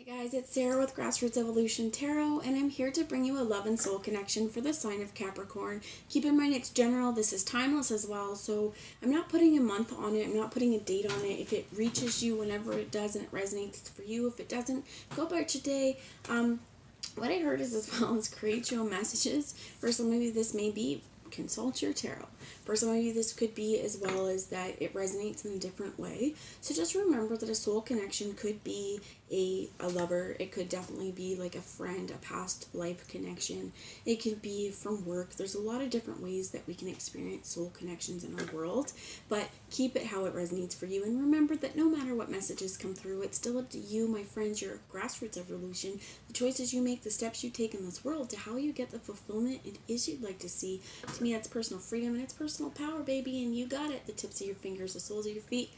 Hey guys, it's Sarah with Grassroots Evolution Tarot, and I'm here to bring you a love and soul connection for the sign of Capricorn. Keep in mind it's general, this is timeless as well, so I'm not putting a month on it, I'm not putting a date on it. If it reaches you whenever it does and it resonates, it's for you. If it doesn't, go about your day. What I heard is as well as create your own messages. For some of you, this may be consult your tarot. For some of you, this could be as well as that it resonates in a different way. So just remember that a soul connection could be a lover. It could definitely be like a friend, a past life connection. It could be from work. There's a lot of different ways that we can experience soul connections in our world, but keep it how it resonates for you. And remember that no matter what messages come through, it's still up to you, my friends, your grassroots evolution, the choices you make, the steps you take in this world to how you get the fulfillment it is you'd like to see. To me, that's personal freedom and it's personal power, baby, and you got it. The tips of your fingers, the soles of your feet.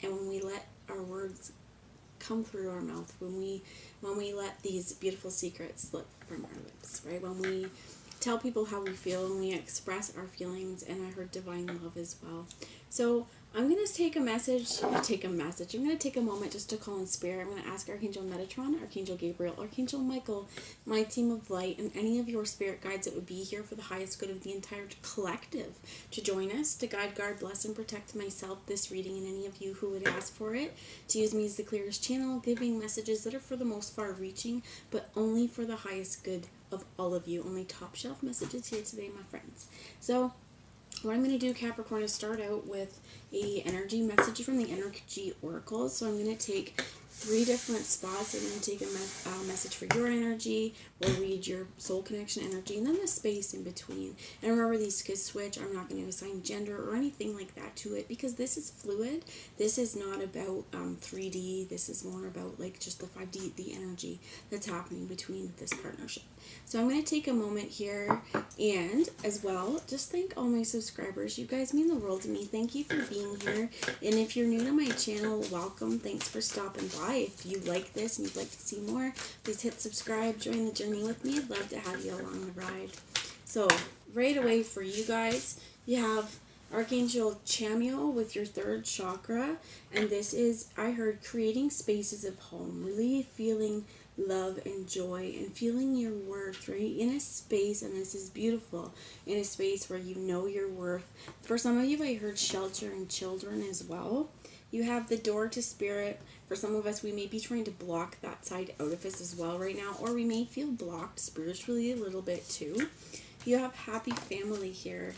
And when we let our words come through our mouth, when we let these beautiful secrets slip from our lips, right? When we tell people how we feel and we express our feelings, and I heard divine love as well. So I'm going to take a message. I'm going to take a moment just to call in spirit. I'm going to ask Archangel Metatron, Archangel Gabriel, Archangel Michael, my team of light, and any of your spirit guides that would be here for the highest good of the entire collective to join us, to guide, guard, bless, and protect myself, this reading, and any of you who would ask for it, to use me as the clearest channel, giving messages that are for the most far-reaching, but only for the highest good of all of you. Only top shelf messages here today, my friends. So what I'm going to do, Capricorn, is start out with a energy message from the Energy Oracle. So I'm going to take 3 different spots. I'm going to take a message for your energy. We'll read your soul connection energy, and then the space in between. And remember, these could switch. I'm not going to assign gender or anything like that to it because this is fluid. This is not about 3D. This is more about like just the 5D, the energy that's happening between this partnership. So I'm going to take a moment here and as well just thank all my subscribers. You guys mean the world to me. Thank you for being here. And if you're new to my channel, welcome. Thanks for stopping by. If you like this and you'd like to see more, please hit subscribe. Join the journey with me. I'd love to have you along the ride. So right away for you guys, you have Archangel Chamuel with your 3rd chakra. And this is, I heard, creating spaces of home. Really feeling love and joy and feeling your worth, right? In a space, and this is beautiful, in a space where you know your worth. For some of you, I heard sheltering children as well. You have the door to spirit. For some of us, we may be trying to block that side out of us as well right now, or we may feel blocked spiritually a little bit too. You have happy family here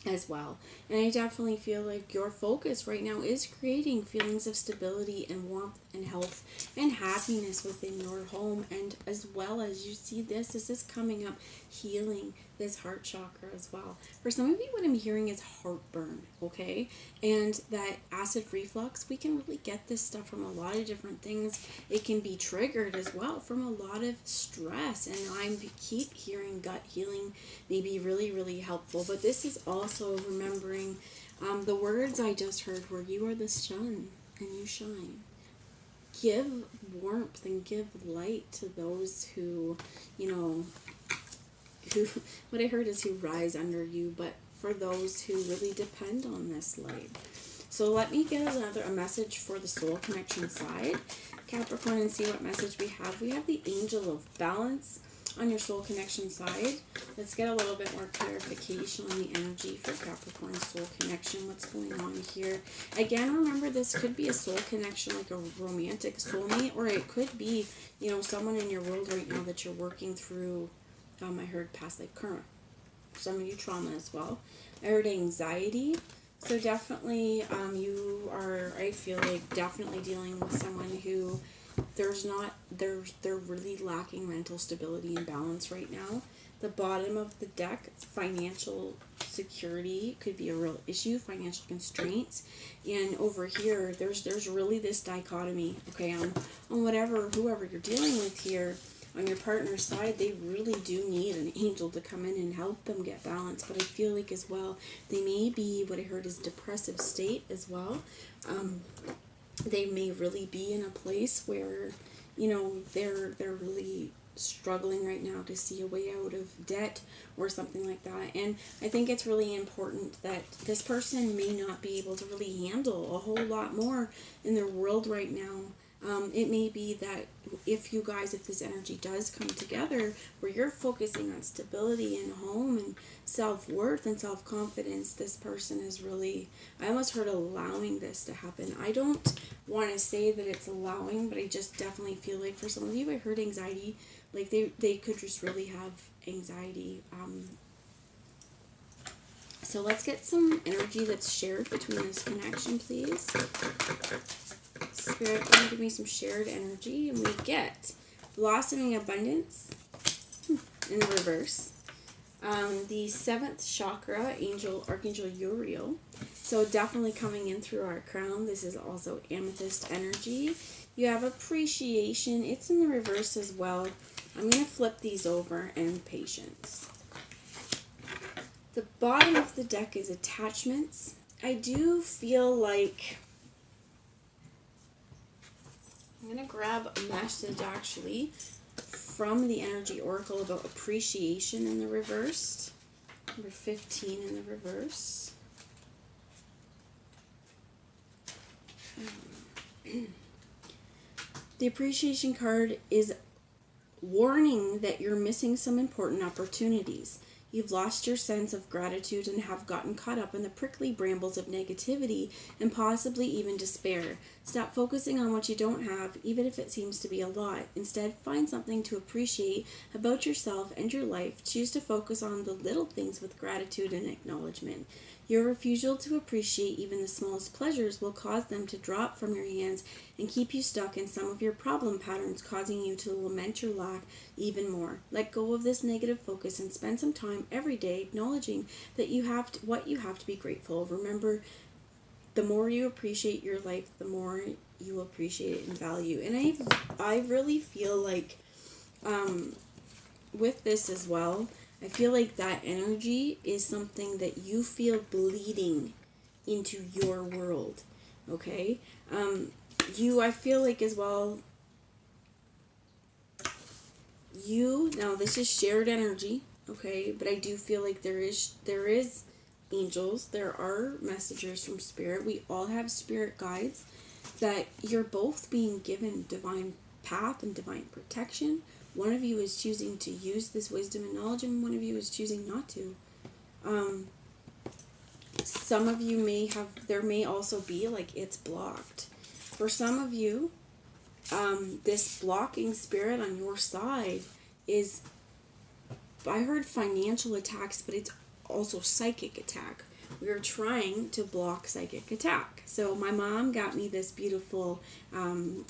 as well. And I definitely feel like your focus right now is creating feelings of stability and warmth and health and happiness within your home. And as well as you see this is coming up, healing this heart chakra as well. For some of you, what I'm hearing is heartburn, okay? And that acid reflux, we can really get this stuff from a lot of different things. It can be triggered as well from a lot of stress. And I keep hearing gut healing may be really, really helpful. But this is also remembering the words I just heard were, you are the sun and you shine. Give warmth and give light to those who, what I heard is who rise under you, but for those who really depend on this light. So let me get a message for the soul connection side, Capricorn, and see what message we have. We have the Angel of Balance on your soul connection side. Let's get a little bit more clarification on the energy for Capricorn soul connection. What's going on here? Again, remember, this could be a soul connection, like a romantic soulmate, or it could be, someone in your world right now that you're working through. I heard past life karma. Some of you trauma as well. I heard anxiety. So definitely you are, I feel like, definitely dealing with someone who they're really lacking mental stability and balance right now. The bottom of the deck, financial security could be a real issue, financial constraints. And over here, there's really this dichotomy, okay, on whoever you're dealing with here. On your partner's side, they really do need an angel to come in and help them get balance. But I feel like as well, they may be, what I heard is depressive state as well. They may really be in a place where, they're really struggling right now to see a way out of debt or something like that. And I think it's really important that this person may not be able to really handle a whole lot more in their world right now. It may be that if this energy does come together, where you're focusing on stability in home and self-worth and self-confidence, this person is really, I almost heard allowing this to happen. I don't want to say that it's allowing, but I just definitely feel like for some of you, I heard anxiety, like they could just really have anxiety. So let's get some energy that's shared between this connection, please. Spirit, going to give me some shared energy, and we get blossoming abundance in the reverse. The 7th chakra, Archangel Uriel. So definitely coming in through our crown. This is also amethyst energy. You have appreciation. It's in the reverse as well. I'm going to flip these over, and patience. The bottom of the deck is attachments. I do feel like I'm going to grab a message actually from the Energy Oracle about appreciation in the reverse. Number 15 in the reverse. The appreciation card is warning that you're missing some important opportunities. You've lost your sense of gratitude and have gotten caught up in the prickly brambles of negativity and possibly even despair. Stop focusing on what you don't have, even if it seems to be a lot. Instead, find something to appreciate about yourself and your life. Choose to focus on the little things with gratitude and acknowledgement. Your refusal to appreciate even the smallest pleasures will cause them to drop from your hands and keep you stuck in some of your problem patterns, causing you to lament your lack even more. Let go of this negative focus and spend some time every day acknowledging that what you have to be grateful of. Remember, the more you appreciate your life, the more you appreciate it and value. And I really feel like with this as well, I feel like that energy is something that you feel bleeding into your world, okay? I feel like as well, now this is shared energy, okay? But I do feel like there is angels, there are messengers from spirit. We all have spirit guides that you're both being given divine path and divine protection. One of you is choosing to use this wisdom and knowledge, and one of you is choosing not to. Some of you there may also be like it's blocked. For some of you, this blocking spirit on your side is, I heard financial attacks, but it's also psychic attack. We are trying to block psychic attack. So my mom got me this beautiful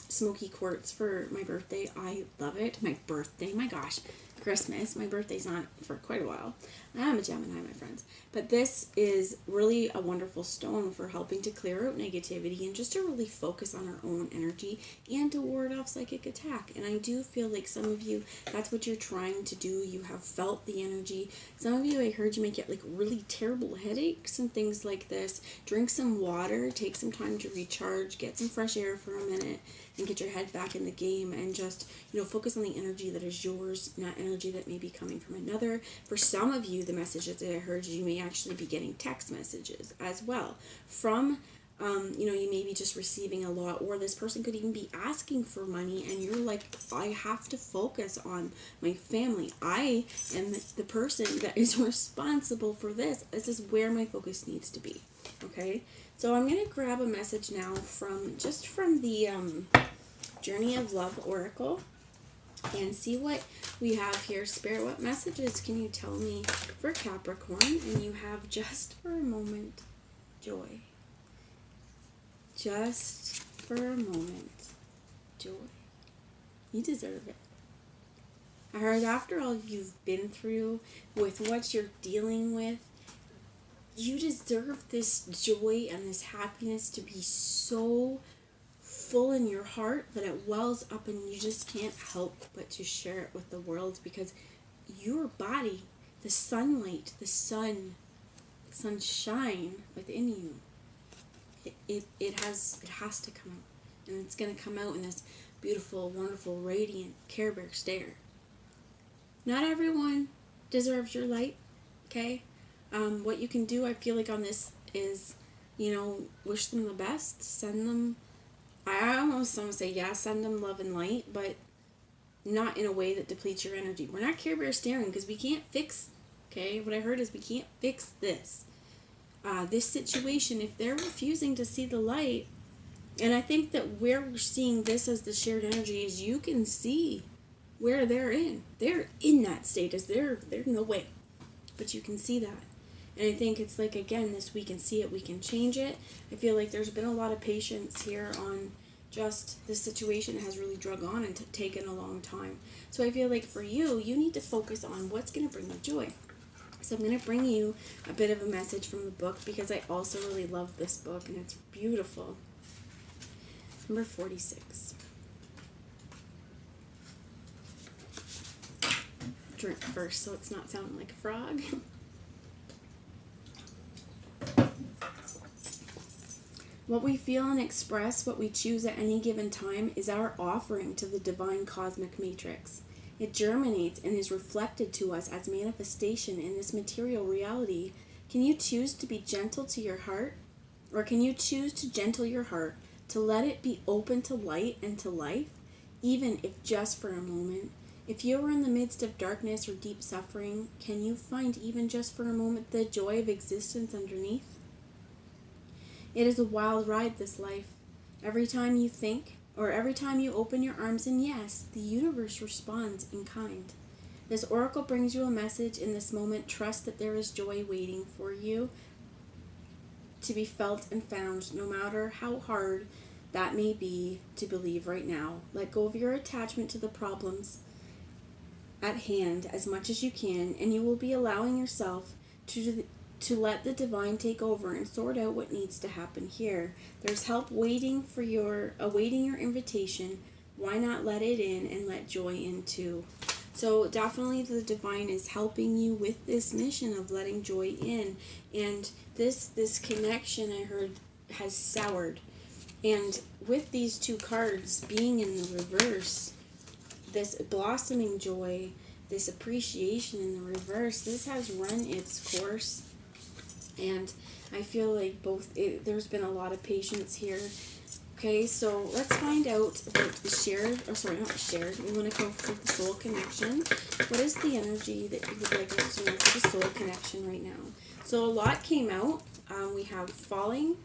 smoky quartz for my birthday. I love it. My birthday, my gosh. Christmas. My birthday's not for quite a while. I'm a Gemini, my friends. But this is really a wonderful stone for helping to clear out negativity and just to really focus on our own energy and to ward off psychic attack. And I do feel like some of you, that's what you're trying to do. You have felt the energy. Some of you, I heard you may get like really terrible headaches and things like this. Drink some water, take some time to recharge, get some fresh air for a minute, and get your head back in the game and just, focus on the energy that is yours, not energy that may be coming from another. For some of you, the messages that I heard, you may actually be getting text messages as well from, you may be just receiving a lot, or this person could even be asking for money and you're like, I have to focus on my family. I am the person that is responsible for this. This is where my focus needs to be. Okay, so I'm going to grab a message now from the Journey of Love Oracle and see what we have here. Spirit, what messages can you tell me for Capricorn? And you have just for a moment, joy. Just for a moment, joy. You deserve it. I heard after all you've been through with what you're dealing with, you deserve this joy and this happiness to be so full in your heart that it wells up and you just can't help but to share it with the world, because your body, the sunlight, the sunshine within you, it has to come out, and it's going to come out in this beautiful, wonderful, radiant Care Bear stare. Not everyone deserves your light, okay? What you can do, I feel like, on this is, wish them the best, send them I almost want to say, yeah, send them love and light, but not in a way that depletes your energy. We're not Care Bear staring because we can't fix, okay? What I heard is we can't fix this. This situation, if they're refusing to see the light, and I think that where we're seeing this as the shared energy is you can see where they're in. They're in that state. They're no way. But you can see that. And I think it's like, again, this we can see it, we can change it. I feel like there's been a lot of patience here on just this situation has really drug on and taken a long time. So I feel like for you, you need to focus on what's going to bring you joy. So I'm going to bring you a bit of a message from the book because I also really love this book and it's beautiful. Number 46. Drink first so it's not sounding like a frog. What we feel and express, what we choose at any given time, is our offering to the divine cosmic matrix. It germinates and is reflected to us as manifestation in this material reality. Can you choose to be gentle to your heart? Or can you choose to gentle your heart, to let it be open to light and to life, even if just for a moment? If you are in the midst of darkness or deep suffering, can you find even just for a moment the joy of existence underneath? It is a wild ride, this life. Every time you think, or every time you open your arms in yes, the universe responds in kind. This oracle brings you a message in this moment. Trust that there is joy waiting for you to be felt and found, no matter how hard that may be to believe right now. Let go of your attachment to the problems at hand as much as you can, and you will be allowing yourself to let the divine take over and sort out what needs to happen here. There's help awaiting your invitation. Why not let it in and let joy in too? So definitely the divine is helping you with this mission of letting joy in. And this connection I heard has soured. And with these two cards being in the reverse, this blossoming joy, this appreciation in the reverse, this has run its course. And I feel like there's been a lot of patience here. Okay, so let's find out about the shared, not shared, we want to go for the soul connection. What is the energy that you would like us to know for the soul connection right now? So a lot came out. We have falling,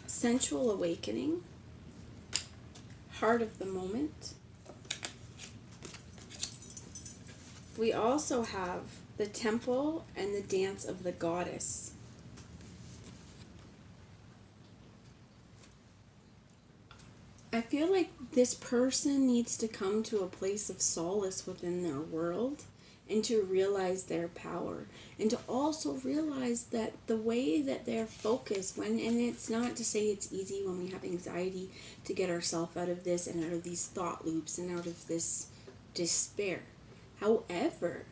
sensual awakening, heart of the moment. We also have the temple and the dance of the goddess. I feel like this person needs to come to a place of solace within their world and to realize their power and to also realize that the way that they're focused and it's not to say it's easy when we have anxiety to get ourselves out of this and out of these thought loops and out of this despair. However,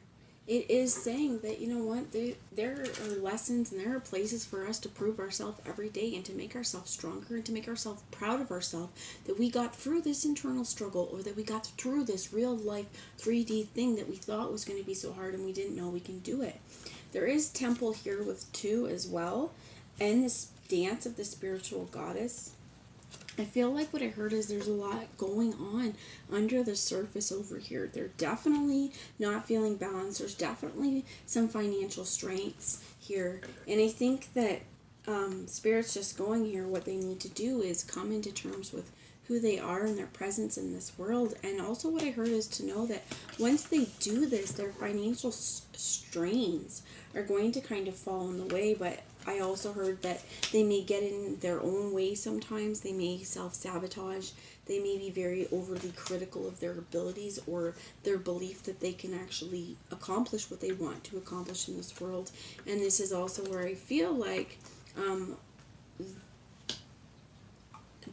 it is saying that, you know what, there are lessons and there are places for us to prove ourselves every day and to make ourselves stronger and to make ourselves proud of ourselves that we got through this internal struggle or that we got through this real life 3D thing that we thought was going to be so hard and we didn't know we can do it. There is temple here with 2 as well, and this dance of the spiritual goddess. I feel like what I heard is there's a lot going on under the surface over here. They're definitely not feeling balanced. There's definitely some financial strains here. And I think that Spirit's just going here. What they need to do is come into terms with who they are and their presence in this world. And also what I heard is to know that once they do this, their financial strains are going to kind of fall in the way. But I also heard that they may get in their own way sometimes. They may self-sabotage. They may be very overly critical of their abilities or their belief that they can actually accomplish what they want to accomplish in this world. And this is also where I feel like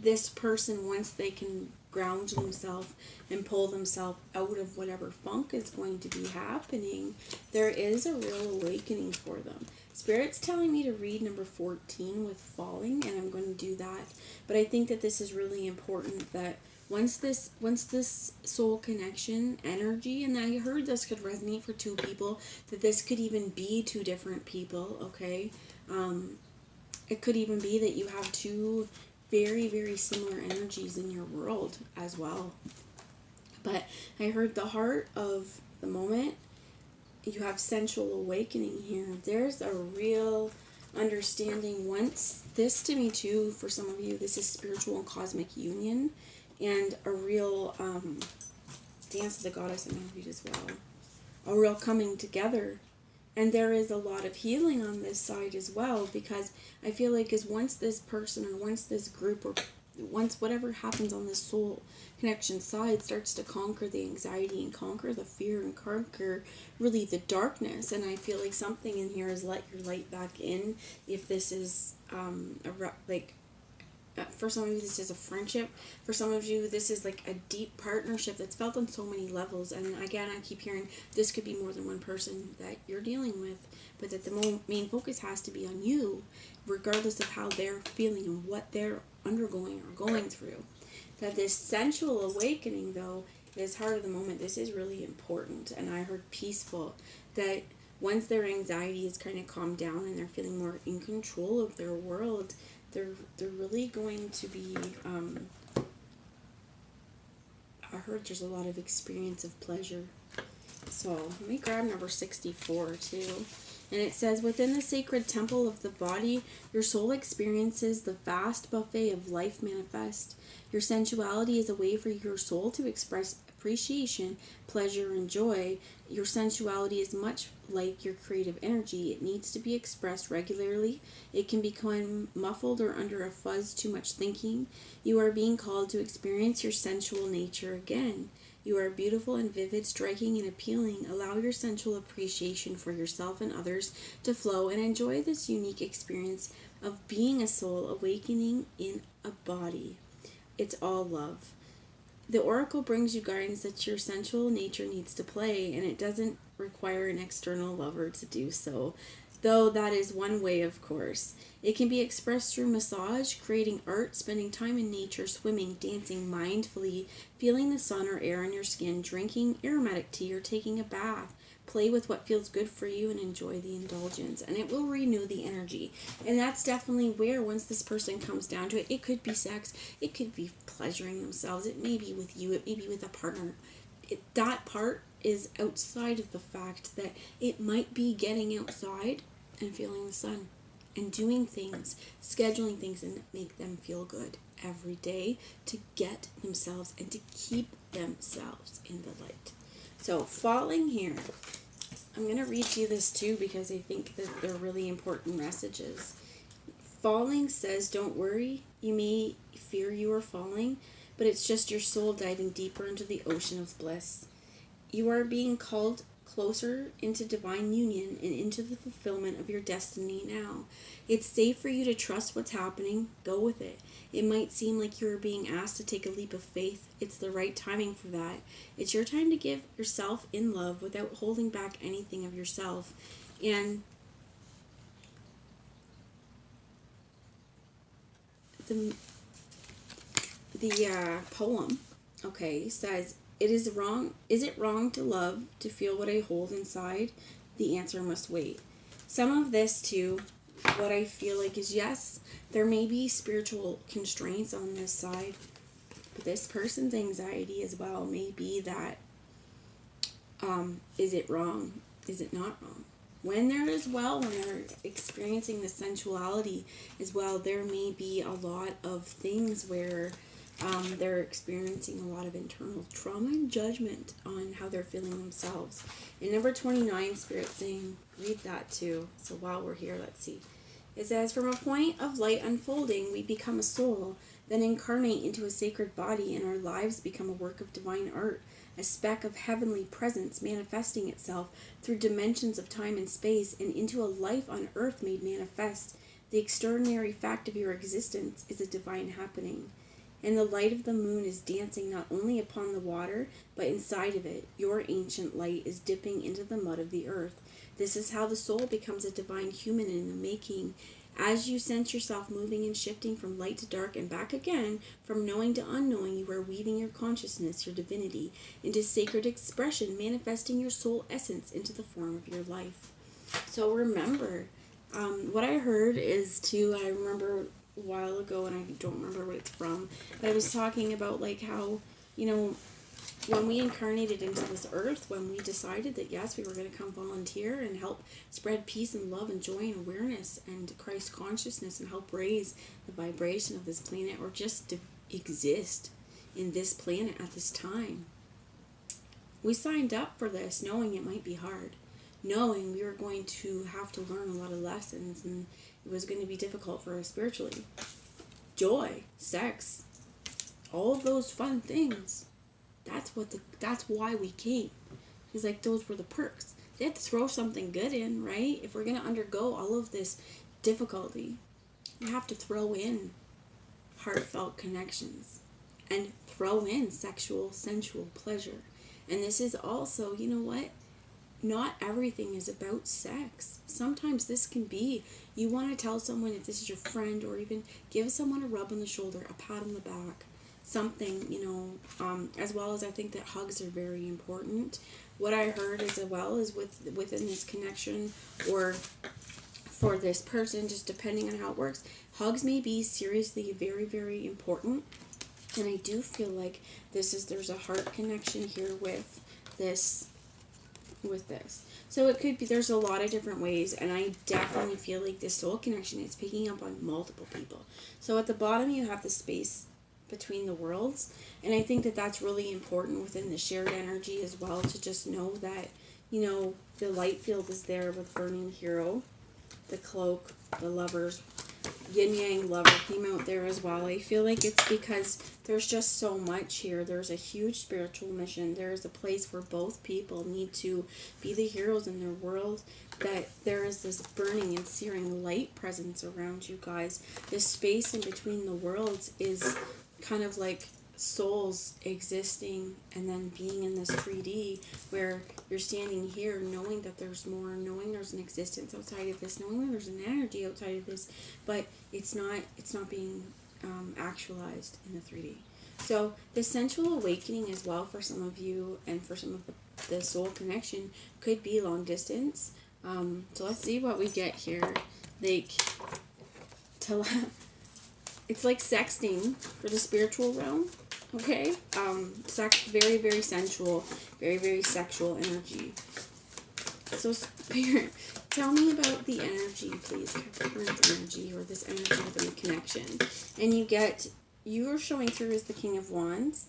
this person, once they can ground themselves and pull themselves out of whatever funk is going to be happening, there is a real awakening for them. Spirit's telling me to read number 14 with falling, and I'm going to do that. But I think that this is really important, that once this soul connection energy, and I heard this could resonate for 2 people, that this could even be 2 different people, okay? It could even be that you have 2 very, very similar energies in your world as well. But I heard the heart of the moment. You have sensual awakening here. There's a real understanding. Once this, to me too, for some of you, this is spiritual and cosmic union, and a real dance of the goddess energy as well. A real coming together. And there is a lot of healing on this side as well, because I feel like as once this person or once this group or once whatever happens on this soul connection side starts to conquer the anxiety and conquer the fear and conquer really the darkness, and I feel like something in here is let your light back in. If this is for some of you this is a friendship, for some of you this is like a deep partnership that's felt on so many levels, and again I keep hearing this could be more than one person that you're dealing with, but that the main focus has to be on you, regardless of how they're feeling and what they're undergoing or going through. That this sensual awakening, though, is heart of the moment. This is really important, and I heard peaceful, that once their anxiety is kind of calmed down and they're feeling more in control of their world, they're really going to be, I heard there's a lot of experience of pleasure. So let me grab number 64 too. And it says, within the sacred temple of the body, your soul experiences the vast buffet of life manifest. Your sensuality is a way for your soul to express appreciation, pleasure, and joy. Your sensuality is much like your creative energy. It needs to be expressed regularly. It can become muffled or under a fuzz too much thinking. You are being called to experience your sensual nature again. You are beautiful and vivid, striking and appealing. Allow your sensual appreciation for yourself and others to flow, and enjoy this unique experience of being a soul awakening in a body. It's all love. The oracle brings you guidance that your sensual nature needs to play, and it doesn't require an external lover to do so, though that is one way, of course. It can be expressed through massage, creating art, spending time in nature, swimming, dancing mindfully, feeling the sun or air on your skin, drinking aromatic tea, or taking a bath. Play with what feels good for you and enjoy the indulgence, and it will renew the energy. And that's definitely where, once this person comes down to it, it could be sex, it could be pleasuring themselves, it may be with you, it may be with a partner. That part is outside of the fact that it might be getting outside and feeling the sun and doing things, scheduling things that make them feel good every day to get themselves and to keep themselves in the light. So falling here, I'm going to read you this too because I think that they're really important messages. Falling says, don't worry, you may fear you are falling, but it's just your soul diving deeper into the ocean of bliss. You are being called closer into divine union and into the fulfillment of your destiny now. It's safe for you to trust what's happening. Go with it. It might seem like you are being asked to take a leap of faith. It's the right timing for that. It's your time to give yourself in love without holding back anything of yourself. And the poem, says, Is it wrong to love, to feel what I hold inside? The answer must wait. Some of this too, what I feel like is, yes, there may be spiritual constraints on this side, but this person's anxiety as well may be that, is it wrong? Is it not wrong? When they're experiencing the sensuality as well, there may be a lot of things where they're experiencing a lot of internal trauma and judgment on how they're feeling themselves. And number 29, Spirit saying, read that too. So while we're here, let's see. It says, from a point of light unfolding, we become a soul, then incarnate into a sacred body, and our lives become a work of divine art, a speck of heavenly presence manifesting itself through dimensions of time and space and into a life on earth made manifest. The extraordinary fact of your existence is a divine happening. And the light of the moon is dancing not only upon the water, but inside of it. Your ancient light is dipping into the mud of the earth. This is how the soul becomes a divine human in the making. As you sense yourself moving and shifting from light to dark and back again, from knowing to unknowing, you are weaving your consciousness, your divinity, into sacred expression, manifesting your soul essence into the form of your life. So remember, what I heard is I remember a while ago, and I don't remember what it's from, but I was talking about like how, you know, when we incarnated into this earth, when we decided that yes, we were going to come volunteer and help spread peace and love and joy and awareness and Christ consciousness and help raise the vibration of this planet, or just to exist in this planet at this time. We signed up for this knowing it might be hard, knowing we were going to have to learn a lot of lessons, and it was going to be difficult for us spiritually. Joy, sex, all of those fun things. That's why we came. It's like those were the perks. They had to throw something good in, right? If we're going to undergo all of this difficulty, we have to throw in heartfelt connections and throw in sexual, sensual pleasure. And this is also, you know what? Not everything is about sex. Sometimes this can be, you want to tell someone, if this is your friend, or even give someone a rub on the shoulder, a pat on the back, something, you know, as well as I think that hugs are very important. What I heard as well is within this connection, or for this person, just depending on how it works, hugs may be seriously very, very important. And I do feel like there's a heart connection here with this. So it could be, there's a lot of different ways, and I definitely feel like this soul connection is picking up on multiple people. So at the bottom you have the space between the worlds, and I think that that's really important within the shared energy as well, to just know that, you know, the light field is there with burning hero, the cloak, the lovers, yin yang lover came out there as well. I feel like it's because there's just so much here. There's a huge spiritual mission. There is a place where both people need to be the heroes in their world, that there is this burning and searing light presence around you guys. This space in between the worlds is kind of like souls existing and then being in this 3D, where you're standing here knowing that there's more, knowing there's an existence outside of this, knowing that there's an energy outside of this, but it's not being actualized in the 3D. So the sensual awakening as well for some of you, and for some of the soul connection, could be long distance. So let's see what we get here. Like, it's like sexting for the spiritual realm. Okay, very, very sensual, very, very sexual energy. So Spirit, tell me about the energy, please, Capricorn's energy, or this energy within the connection. And you are showing through as the King of Wands,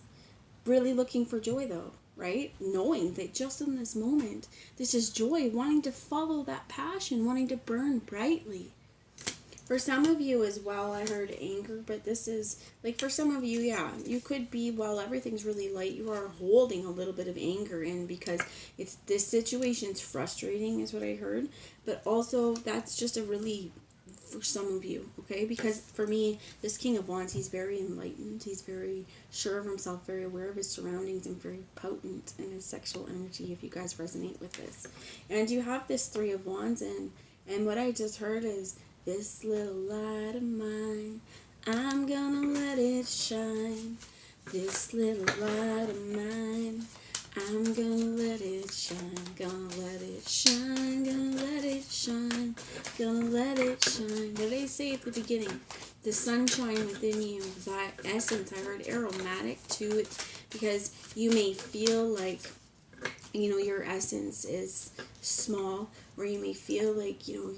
really looking for joy though, right? Knowing that just in this moment, this is joy, wanting to follow that passion, wanting to burn brightly. For some of you as well, I heard anger, but this is, like, for some of you, yeah, you could be, while everything's really light, you are holding a little bit of anger in, because this situation's frustrating, is what I heard, but also that's just a really, for some of you, okay, because for me, this King of Wands, he's very enlightened, he's very sure of himself, very aware of his surroundings, and very potent in his sexual energy, if you guys resonate with this. And you have this Three of Wands, and what I just heard is, this little light of mine, I'm gonna let it shine. This little light of mine, I'm gonna let it shine. Gonna let it shine, gonna let it shine, gonna let it shine. What did I say at the beginning? The sunshine within you, that essence, I heard aromatic to it, because you may feel like, you know, your essence is small, or you may feel like, you know,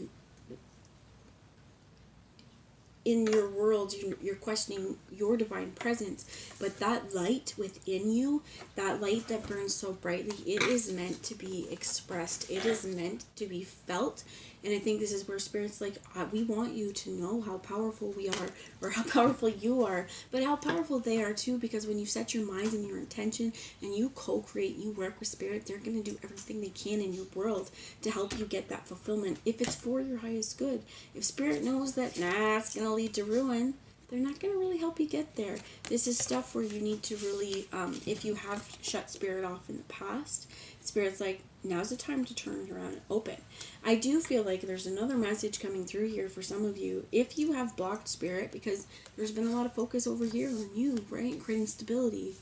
in your world, you're questioning your divine presence, but that light within you, that light that burns so brightly, it is meant to be expressed. It is meant to be felt. And I think this is where Spirit's like, we want you to know how powerful we are, or how powerful you are, but how powerful they are too, because when you set your mind and your intention and you co-create, you work with Spirit, they're going to do everything they can in your world to help you get that fulfillment, if it's for your highest good. If Spirit knows that, it's going to lead to ruin, they're not going to really help you get there. This is stuff where you need to really, if you have shut Spirit off in the past, Spirit's like, now's the time to turn it around and open. I do feel like there's another message coming through here for some of you. If you have blocked Spirit, because there's been a lot of focus over here on you, right? Creating stability.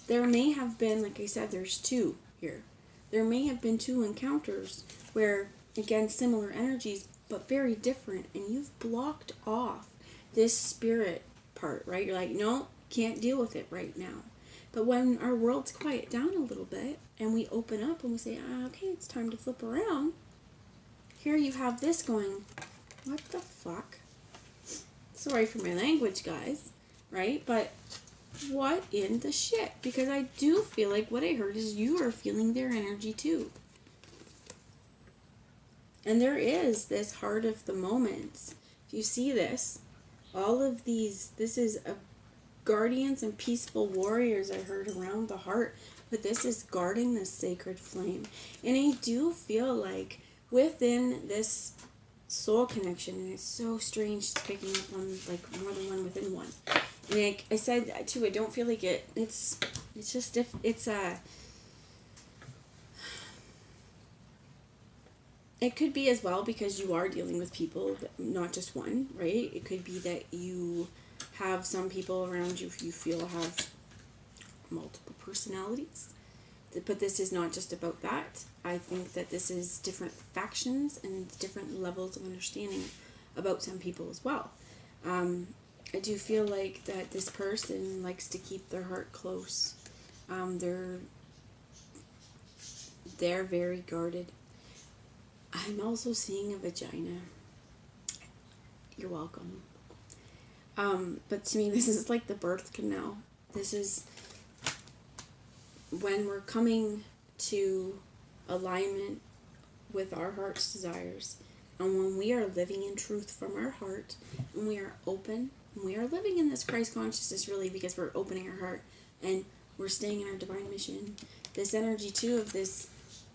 There may have been, like I said, there's two here. There may have been two encounters where, again, similar energies, but very different, and you've blocked off this spirit part, right? You're like, no, can't deal with it right now. But when our worlds quiet down a little bit and we open up and we say, okay, it's time to flip around, here you have this going, what the fuck? Sorry for my language, guys, right? But what in the shit? Because I do feel like what I heard is you are feeling their energy too. And there is this heart of the moments. If you see this, all of these, this is a guardians and peaceful warriors I heard around the heart, but this is guarding this sacred flame. And I do feel like within this soul connection, and it's so strange picking up on like more than one within one. And like I said too, I don't feel like it's just it could be as well because you are dealing with people, not just one, right? It could be that you have some people around you you feel have multiple personalities. But this is not just about that. I think that this is different factions and different levels of understanding about some people as well. I do feel like that this person likes to keep their heart close. They're very guarded. I'm also seeing a vagina. You're welcome. But to me, this is like the birth canal. This is when we're coming to alignment with our heart's desires. And when we are living in truth from our heart, and we are open, and we are living in this Christ consciousness really because we're opening our heart and we're staying in our divine mission. This energy too of this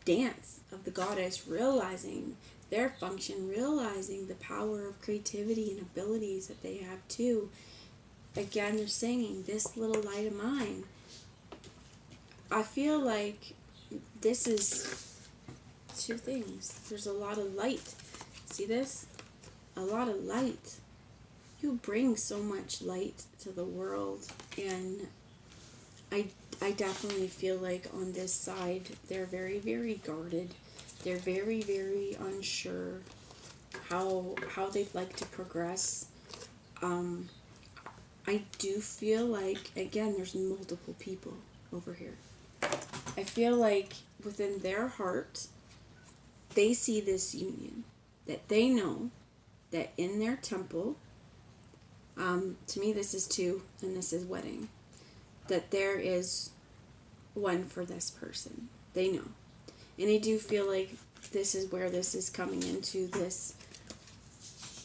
dance of the goddess realizing their function, realizing the power of creativity and abilities that they have too. Again, they're singing, this little light of mine. I feel like this is two things. There's a lot of light. See this? A lot of light. You bring so much light to the world, and I definitely feel like on this side they're very, very guarded. They're very, very unsure how they'd like to progress. I do feel like, again, there's multiple people over here. I feel like within their heart, they see this union, that they know that in their temple, to me this is two, and this is wedding, that there is one for this person. They know. And I do feel like this is where this is coming into this.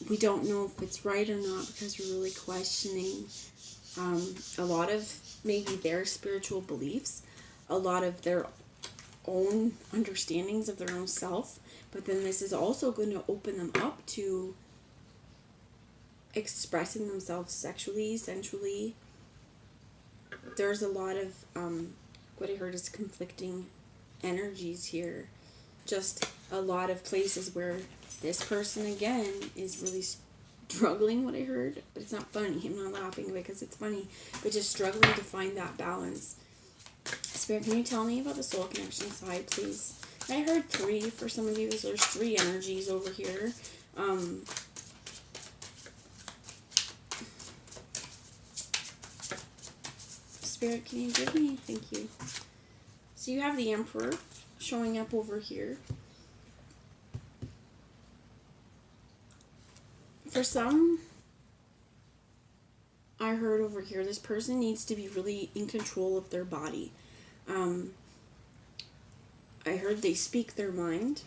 We don't know if it's right or not because we're really questioning a lot of maybe their spiritual beliefs, a lot of their own understandings of their own self, but then this is also going to open them up to expressing themselves sexually, sensually. There's a lot of what I heard is conflicting energies here. Just a lot of places where this person again is really struggling, what I heard, but it's not funny. I'm not laughing because it's funny, but just struggling to find that balance. Spirit, can you tell me about the soul connection side, please? I heard 3 for some of you, so there's 3 energies over here. Spirit, can you give me? Thank you. So you have the Emperor showing up over here. For some, I heard over here, this person needs to be really in control of their body. I heard they speak their mind.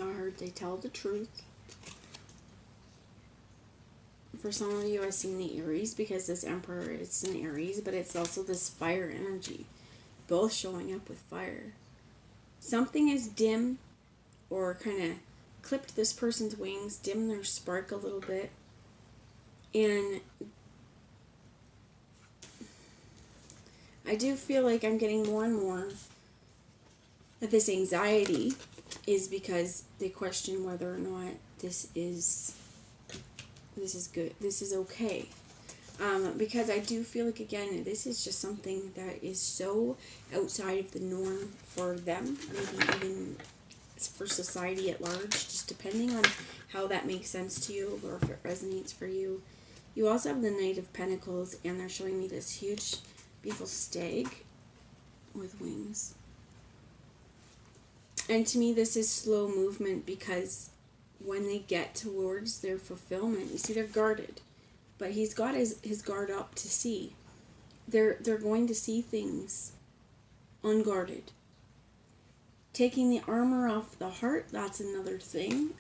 I heard they tell the truth. For some of you, I've seen the Aries because this Emperor is an Aries, but it's also this fire energy. Both showing up with fire. Something is dim or kind of clipped this person's wings, dim their spark a little bit. And I do feel like I'm getting more and more that this anxiety is because they question whether or not this is good, this is okay. Because I do feel like, again, this is just something that is so outside of the norm for them, maybe even for society at large, just depending on how that makes sense to you or if it resonates for you. You also have the Knight of Pentacles, and they're showing me this huge, beautiful stag with wings. And to me, this is slow movement, because when they get towards their fulfillment, you see, they're guarded. But he's got his guard up to see. They're going to see things unguarded. Taking the armor off the heart, that's another thing,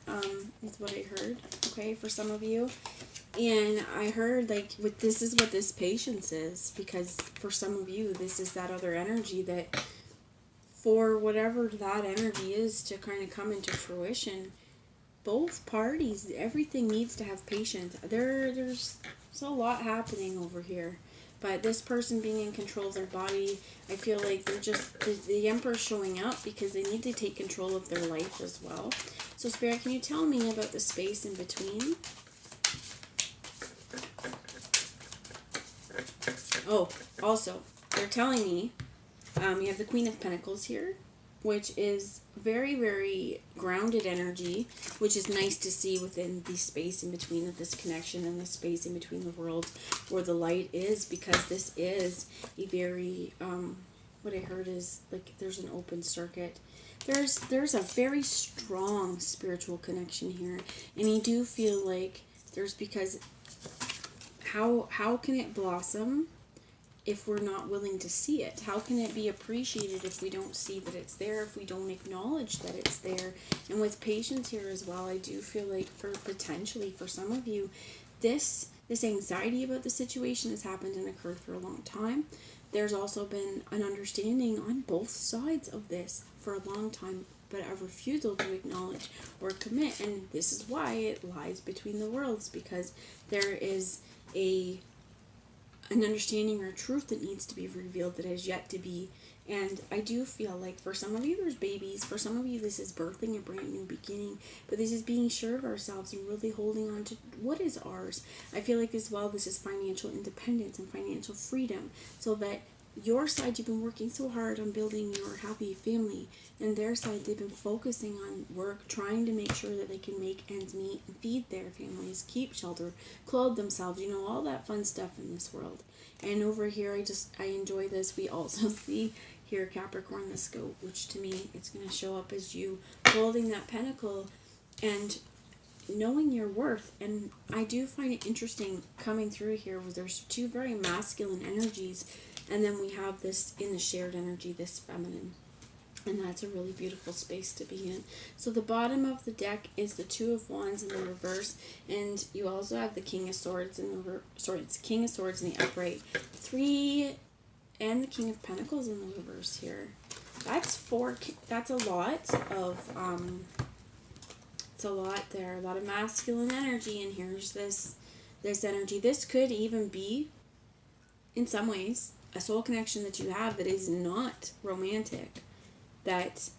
is what I heard, okay, for some of you. And I heard, like, this is what this patience is, because for some of you, this is that other energy that, for whatever that energy is to kind of come into fruition, both parties, everything needs to have patience. There's a lot happening over here. But this person being in control of their body, I feel like they're just, the Emperor's showing up because they need to take control of their life as well. So Spirit, can you tell me about the space in between? Oh, also, they're telling me, you have the Queen of Pentacles here, which is very, very grounded energy, which is nice to see within the space in between of this connection and the space in between the worlds where the light is, because this is a very, what I heard is, like, there's an open circuit. There's a very strong spiritual connection here, and I do feel like there's, because how can it blossom if we're not willing to see it? How can it be appreciated if we don't see that it's there, if we don't acknowledge that it's there? And with patience here as well, I do feel like potentially for some of you, this anxiety about the situation has happened and occurred for a long time. There's also been an understanding on both sides of this for a long time, but a refusal to acknowledge or commit. And this is why it lies between the worlds, because there is an understanding or a truth that needs to be revealed that has yet to be. And I do feel like for some of you there's babies, for some of you this is birthing a brand new beginning, but this is being sure of ourselves and really holding on to what is ours. I feel like as well this is financial independence and financial freedom, so that your side, you've been working so hard on building your happy family, and their side, they've been focusing on work, trying to make sure that they can make ends meet and feed their families, keep shelter, clothe themselves, you know, all that fun stuff in this world. And over here, I enjoy this. We also see here Capricorn, the scope, which to me, it's going to show up as you holding that pentacle and knowing your worth. And I do find it interesting coming through here where there's two very masculine energies, and then we have this in the shared energy, this feminine. And that's a really beautiful space to be in. So the bottom of the deck is the Two of Wands in the reverse, and you also have the King of Swords in the King of Swords in the upright, 3, and the King of Pentacles in the reverse here. That's 4. That's a lot of it's a lot there, a lot of masculine energy. And here's this energy. This could even be, in some ways, a soul connection that you have that is not romantic. That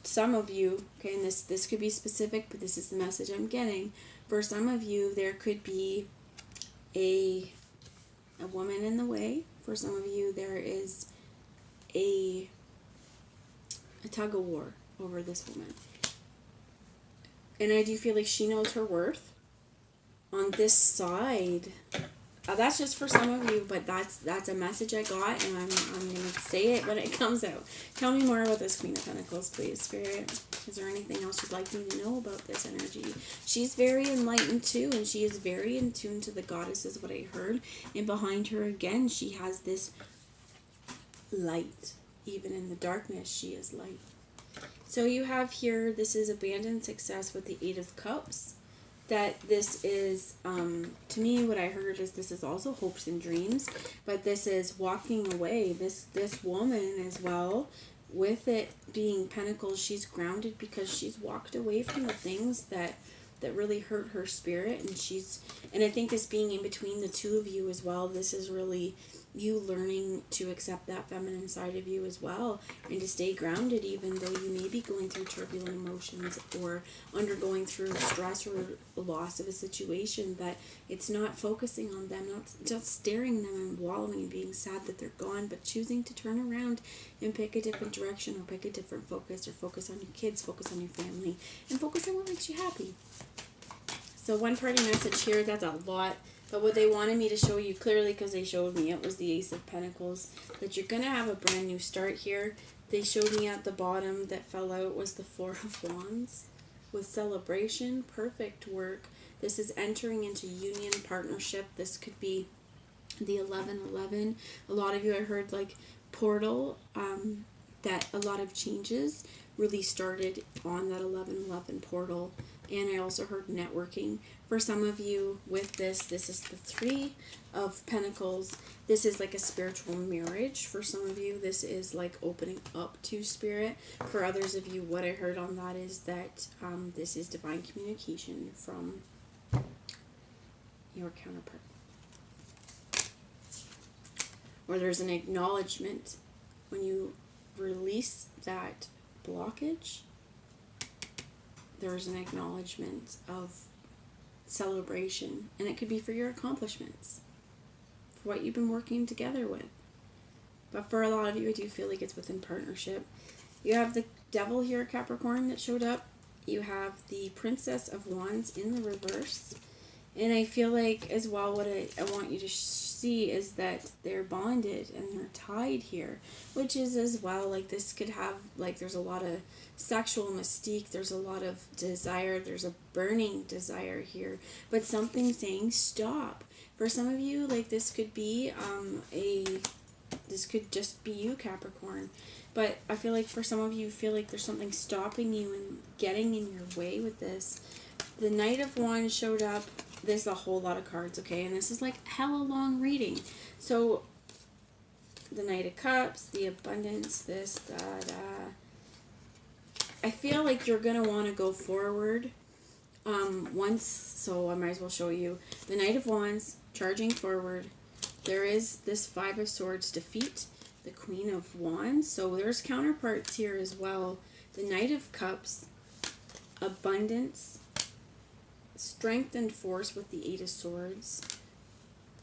some of you, okay, and this could be specific, but this is the message I'm getting. For some of you, there could be a woman in the way. For some of you, there is a tug of war over this woman. And I do feel like she knows her worth. On this side, that's just for some of you, but that's a message I got, and I'm going to say it when it comes out. Tell me more about this Queen of Pentacles, please, Spirit. Is there anything else you'd like me to know about this energy? She's very enlightened, too, and she is very in tune to the goddess, is what I heard. And behind her, again, she has this light. Even in the darkness, she is light. So you have here, this is abandoned success with the 8 of Cups. That this is, to me, what I heard is this is also hopes and dreams, but this is walking away. This woman as well, with it being Pentacles, she's grounded because she's walked away from the things that that really hurt her spirit, and I think this being in between the two of you as well, this is really you learning to accept that feminine side of you as well, and to stay grounded even though you may be going through turbulent emotions or undergoing through stress or loss of a situation, that it's not focusing on them, not just staring them and wallowing and being sad that they're gone, but choosing to turn around and pick a different direction or pick a different focus, or focus on your kids, focus on your family, and focus on what makes you happy. So one party message here, that's a lot. But what they wanted me to show you clearly, because they showed me, it was the Ace of Pentacles, that you're going to have a brand new start here. They showed me at the bottom that fell out was the Four of Wands with celebration, perfect work. This is entering into union, partnership. This could be the 1111. A lot of you, I heard like portal, that a lot of changes really started on that 1111 portal. And I also heard networking. For some of you with this is the Three of Pentacles. This is like a spiritual marriage. For some of you, this is like opening up to spirit. For others of you, what I heard on that is that this is divine communication from your counterpart. Or there's an acknowledgement when you release that blockage. There's an acknowledgement of celebration, and it could be for your accomplishments, for what you've been working together with. But for a lot of you, I do feel like it's within partnership. You have the Devil here, Capricorn, that showed up. You have the Princess of Wands in the reverse. And I feel like as well, what I want you to see is that they're bonded and they're tied here, which is as well, like this could have, like there's a lot of sexual mystique, there's a lot of desire, there's a burning desire here, but something saying stop. For some of you, like this could be this could just be you, Capricorn. But I feel like for some of you, feel like there's something stopping you and getting in your way with this. The Knight of Wands showed up. There's a whole lot of cards, okay? And this is like hella long reading. So, the Knight of Cups, the Abundance, this, I feel like you're going to want to go forward so I might as well show you. The Knight of Wands, charging forward. There is this Five of Swords defeat, the Queen of Wands. So, there's counterparts here as well. The Knight of Cups, Abundance, Strength and Force with the Eight of Swords,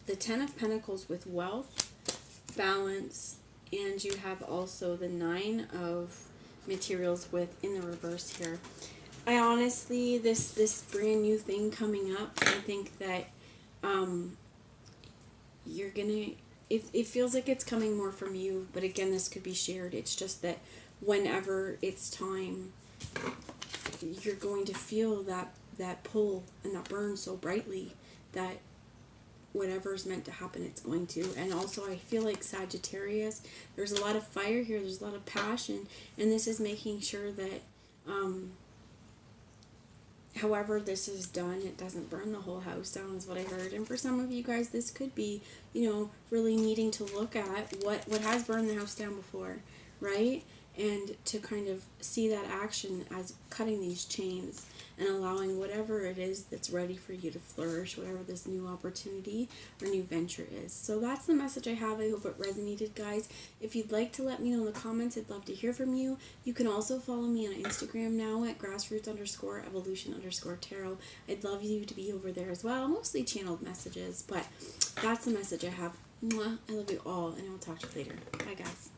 the Ten of Pentacles with Wealth, Balance, and you have also the Nine of Materials with in the reverse here. I honestly, this brand new thing coming up, I think that you're gonna, it feels like it's coming more from you, but again, this could be shared. It's just that whenever it's time, you're going to feel that pull and that burn so brightly that whatever's meant to happen, it's going to. And also I feel like Sagittarius, there's a lot of fire here, there's a lot of passion, and this is making sure that however this is done, it doesn't burn the whole house down, is what I heard. And for some of you guys, this could be, you know, really needing to look at what has burned the house down before, right? And to kind of see that action as cutting these chains and allowing whatever it is that's ready for you to flourish, whatever this new opportunity or new venture is. So that's the message I have. I hope it resonated, guys. If you'd like to let me know in the comments, I'd love to hear from you. You can also follow me on Instagram now at grassroots_evolution_tarot. I'd love you to be over there as well. Mostly channeled messages, but that's the message I have. Mwah. I love you all, and I'll talk to you later. Bye, guys.